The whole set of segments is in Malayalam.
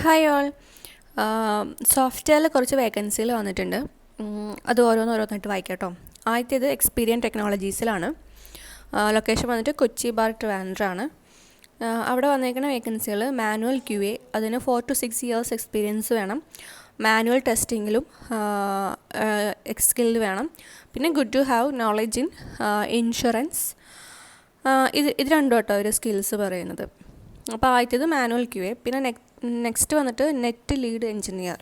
Hi all. സോഫ്റ്റ്വെയറിൽ കുറച്ച് വേക്കൻസികൾ വന്നിട്ടുണ്ട്. അത് ഓരോന്നായിട്ട് വായിക്കാം കേട്ടോ. ആദ്യത്തേത് എക്സ്പീരിയൻ ടെക്നോളജീസിലാണ്. ലൊക്കേഷൻ വന്നിട്ട് കൊച്ചി ബാർ ട്രിവാൻഡ്രാണ്. അവിടെ വന്നേക്കുന്ന വേക്കൻസികൾ മാനുവൽ QA, അതിന് 4 to 6 years എക്സ്പീരിയൻസ് വേണം. മാനുവൽ ടെസ്റ്റിങ്ങിലും സ്കിൽ വേണം. പിന്നെ good to have knowledge in insurance. ഇത് രണ്ടും കേട്ടോ ഒരു സ്കിൽസ് പറയുന്നത്. അപ്പോൾ ആദ്യത്തേത് മാനുവൽ QA. പിന്നെ നെക്സ്റ്റ് വന്നിട്ട് നെറ്റ് ലീഡ് എൻജിനീയർ.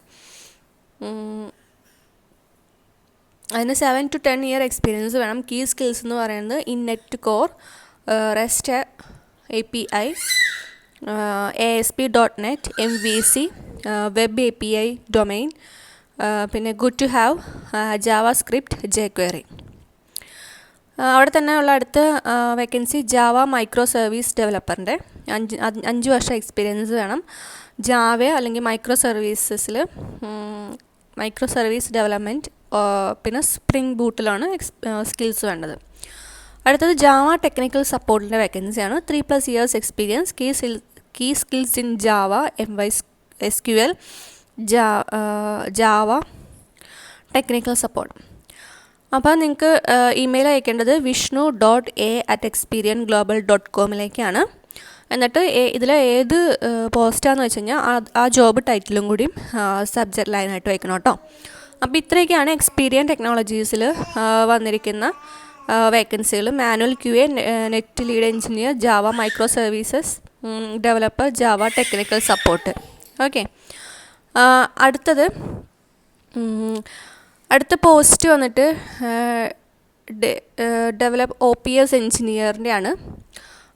അതിന് 7 to 10 year എക്സ്പീരിയൻസ് വേണം. കീ സ്കിൽസ് എന്ന് പറയുന്നത് in net core, REST API, ASP.NET, MVC, web API domain, പിന്നെ good to have JavaScript, jQuery. അവിടെ തന്നെ ഉള്ള അടുത്ത വേക്കൻസി ജാവ മൈക്രോ സർവീസ് ഡെവലപ്പറിൻ്റെ 5 വർഷം എക്സ്പീരിയൻസ് വേണം. ജാവ അല്ലെങ്കിൽ മൈക്രോ സർവീസ് ഡെവലപ്മെൻറ്റ്, പിന്നെ സ്പ്രിംഗ് ബൂട്ടിലാണ് സ്കിൽസ് വേണ്ടത്. അടുത്തത് ജാവ ടെക്നിക്കൽ സപ്പോർട്ടിൻ്റെ വേക്കൻസിയാണ്. 3+ years experience. Key skills in Java, MySQL, Java technical support. അപ്പോൾ നിങ്ങൾക്ക് ഇമെയിൽ അയക്കേണ്ടത് vishnu.a@experienglobal.com എന്നിട്ട് ഇതിൽ ഏത് പോസ്റ്റാണെന്ന് വെച്ച് കഴിഞ്ഞാൽ ആ ജോബ് ടൈറ്റിലും കൂടിയും സബ്ജക്റ്റ് ലൈനായിട്ട് വയ്ക്കണം കേട്ടോ. അപ്പോൾ ഇത്രയൊക്കെയാണ് എക്സ്പീരിയൻ ടെക്നോളജീസിൽ വന്നിരിക്കുന്ന വേക്കൻസികൾ. Manual QA, net lead engineer, Java micro services developer, Java technical support. Okay, അടുത്ത പോസ്റ്റ് വന്നിട്ട് ഡെവലപ്പ് OPS എൻജിനീയറിൻ്റെ ആണ്.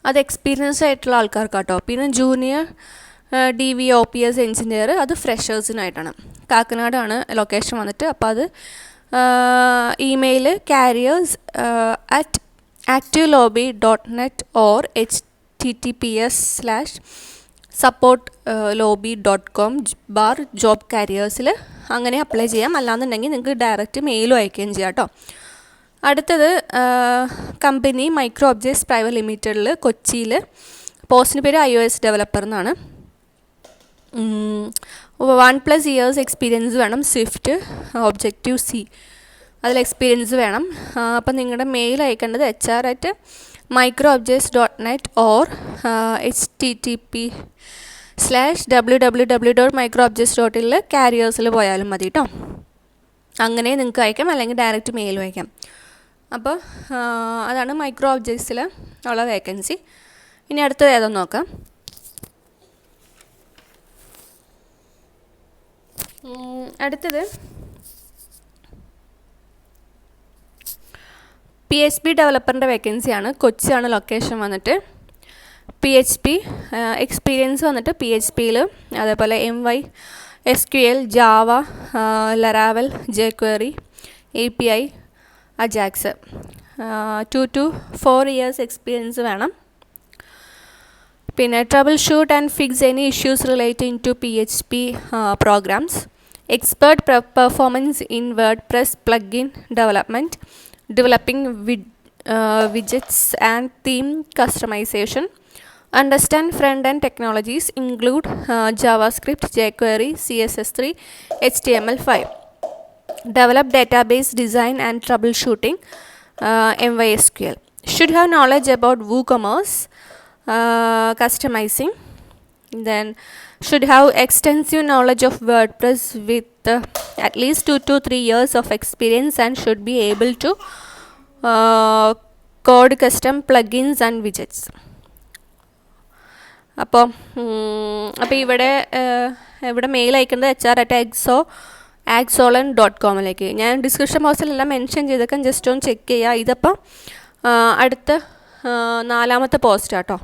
അത് എക്സ്പീരിയൻസ് ആയിട്ടുള്ള ആൾക്കാർക്കാട്ടോ. പിന്നെ ജൂനിയർ DV OPS എൻജിനീയർ, അത് ഫ്രഷേഴ്സിനായിട്ടാണ്. കാക്കനാടാണ് ലൊക്കേഷൻ വന്നിട്ട്. അപ്പോൾ അത് email careers@activelobby.net or https:/support.lobby.com/job careers അങ്ങനെ അപ്ലൈ ചെയ്യാം. അല്ലാന്നുണ്ടെങ്കിൽ നിങ്ങൾക്ക് ഡയറക്റ്റ് മെയിലും അയക്കുകയും ചെയ്യാം കേട്ടോ. അടുത്തത് കമ്പനി മൈക്രോ ഒബ്ജക്ട്സ് പ്രൈവറ്റ് ലിമിറ്റഡിൽ കൊച്ചിയിൽ. പോസ്റ്റിന് പേര് iOS ഡെവലപ്പർ എന്നാണ്. 1+ years എക്സ്പീരിയൻസ് വേണം. സ്വിഫ്റ്റ്, Objective-C അതിൽ എക്സ്പീരിയൻസ് വേണം. അപ്പം നിങ്ങളുടെ മെയിൽ അയക്കേണ്ടത് HR@microobjects.net or http://www.microobjects.in കാരിയേഴ്സിൽ പോയാലും മതി കേട്ടോ. അങ്ങനെ നിങ്ങൾക്ക് അയക്കാം, അല്ലെങ്കിൽ ഡയറക്റ്റ് മെയിൽ അയക്കാം. അപ്പോൾ അതാണ് മൈക്രോ ഒബ്ജക്ട്സിൽ ഉള്ള വേക്കൻസി. ഇനി അടുത്തത് ഏതെന്ന് നോക്കാം. അടുത്തത് PHP ഡെവലപ്പറിൻ്റെ വേക്കൻസിയാണ്. കൊച്ചിയാണ് ലൊക്കേഷൻ വന്നിട്ട്. PHP എക്സ്പീരിയൻസ് വന്നിട്ട് PHPയിൽ, അതേപോലെ MySQL, Java, Laravel, jQuery, API, Ajax. 2 to 4 years experience വേണം. പിന്നെ troubleshoot and fix any issues relating to PHP programs. Expert performance in WordPress plugin development, developing widgets and theme customization. Understand front-end technologies include JavaScript, jQuery, CSS3, HTML5. Develop database design and troubleshooting, MySQL. Should have knowledge about WooCommerce customizing. Then should have extensive knowledge of WordPress with at least 2 to 3 years of experience and should be able to code custom plugins and widgets. അപ്പോൾ ഇവിടെ മെയിൽ അയക്കുന്നത് HR@axolan.com. ഞാൻ ഡിസ്ക്രിപ്ഷൻ ബോക്സിലെല്ലാം മെൻഷൻ ചെയ്തേക്കാം, ജസ്റ്റ് ഒന്ന് ചെക്ക് ചെയ്യുക. ഇതപ്പം അടുത്ത 4ാമത്തെ പോസ്റ്റ് കേട്ടോ.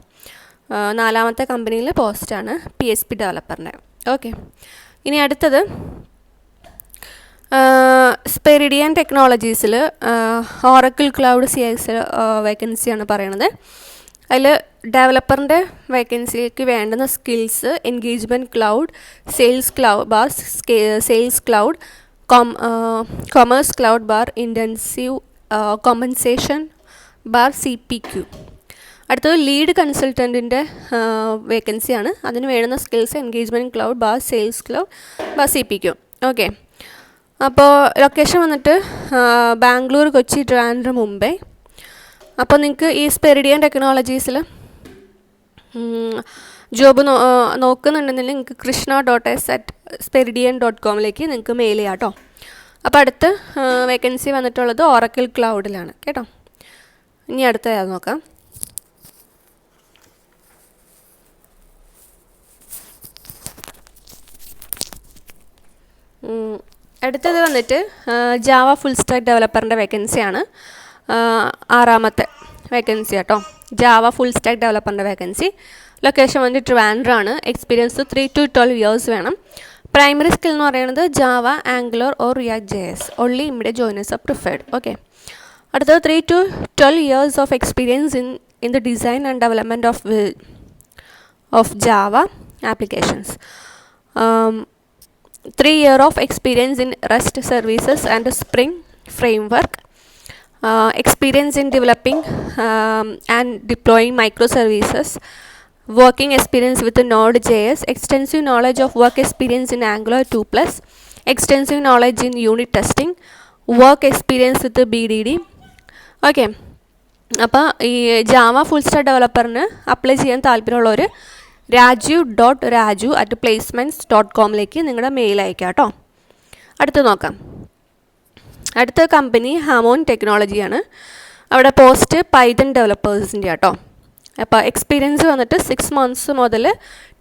4ാമത്തെ കമ്പനിയിലെ പോസ്റ്റാണ് PHP ഡെവലപ്പറിൻ്റെ. ഓക്കെ, ഇനി അടുത്തത് സ്പെരിഡിയൻ ടെക്നോളജീസിൽ ഓറക്കിൾ ക്ലൗഡ് CX വേക്കൻസിയാണ് പറയണത്. അതിൽ ഡെവലപ്പറിൻ്റെ വേക്കൻസിക്ക് വേണ്ടുന്ന skills engagement cloud, sales cloud, commerce cloud / intensive compensation / CPQ. അടുത്തത് ലീഡ് കൺസൾട്ടൻറ്റിൻ്റെ വേക്കൻസിയാണ്. അതിന് വേണ്ടുന്ന skills engagement cloud sales cloud CPQ. Okay, അപ്പോൾ ലൊക്കേഷൻ വന്നിട്ട് ബാംഗ്ലൂർ, കൊച്ചി, ട്രിവാൻഡ്രം, മുംബൈ. അപ്പോൾ നിങ്ങൾക്ക് ഈ സ്പെരിഡിയൻ ടെക്നോളജീസിൽ ജോബ് നോക്കുന്നുണ്ടെങ്കിൽ നിങ്ങൾക്ക് krishna.s@speridian.com നിങ്ങൾക്ക് മെയിൽ ചെയ്യാം കേട്ടോ. അപ്പോൾ അടുത്ത വേക്കൻസി വന്നിട്ടുള്ളത് ഓറക്കിൾ ക്ലൗഡിലാണ് കേട്ടോ. ഇനി അടുത്ത അത് നോക്കാം. അടുത്തത് വന്നിട്ട് ജാവ ഫുൾ സ്റ്റാക്ക് ഡെവലപ്പറിൻ്റെ വേക്കൻസിയാണ്. 6ാമത്തെ വേക്കൻസി കേട്ടോ. ജാവ ഫുൾ സ്റ്റാക്ക് ഡെവലപ്പറിൻ്റെ വേക്കൻസി. ലൊക്കേഷൻ വന്നിട്ട് ട്രിവാൻഡ്രം. എക്സ്പീരിയൻസ് 3 to 12 years വേണം. പ്രൈമറി സ്കിൽ എന്ന് പറയുന്നത് Java, Angular or React JS. Only immediate joiners are preferred. Okay, അടുത്തത് 3 to 12 years of experience in the design and development of Java applications. 3 years of experience in REST services and Spring framework. Experience in developing and deploying microservices. Working experience with Node.js. Extensive knowledge of work experience in Angular 2+. Extensive knowledge in unit testing. Work experience with BDD. Okay, അപ്പോൾ ഈ ജാവ ഫുൾ സ്റ്റാക്ക് ഡെവലപ്പറിന് അപ്ലൈ ചെയ്യാൻ താല്പര്യമുള്ളവർ raju.raju@placements.com നിങ്ങളുടെ മെയിൽ അയക്കാം കേട്ടോ. അടുത്ത് നോക്കാം. അടുത്ത കമ്പനി ഹാമോൺ ടെക്നോളജിയാണ്. അവിടെ പോസ്റ്റ് പൈത്തൺ ഡെവലപ്പേഴ്സിൻ്റെ കേട്ടോ. അപ്പോൾ എക്സ്പീരിയൻസ് വന്നിട്ട് 6 months മുതൽ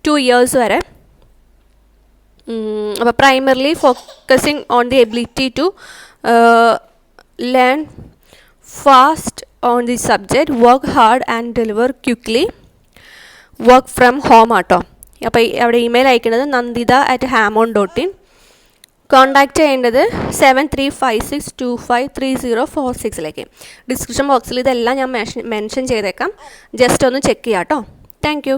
2 years വരെ. അപ്പോൾ primarily focusing on the ability to learn fast on the subject, work hard and deliver quickly. Work from home ആട്ടോ. അപ്പോൾ അവിടെ ഇമെയിൽ അയക്കുന്നത് nandita@hamon.in. കോൺടാക്റ്റ് ചെയ്യേണ്ടത് 7356253046 ഡിസ്ക്രിപ്ഷൻ ബോക്സിൽ ഇതെല്ലാം ഞാൻ മെൻഷൻ ചെയ്തേക്കാം. ജസ്റ്റ് ഒന്ന് ചെക്ക് ചെയ്യാം കേട്ടോ. Thank you.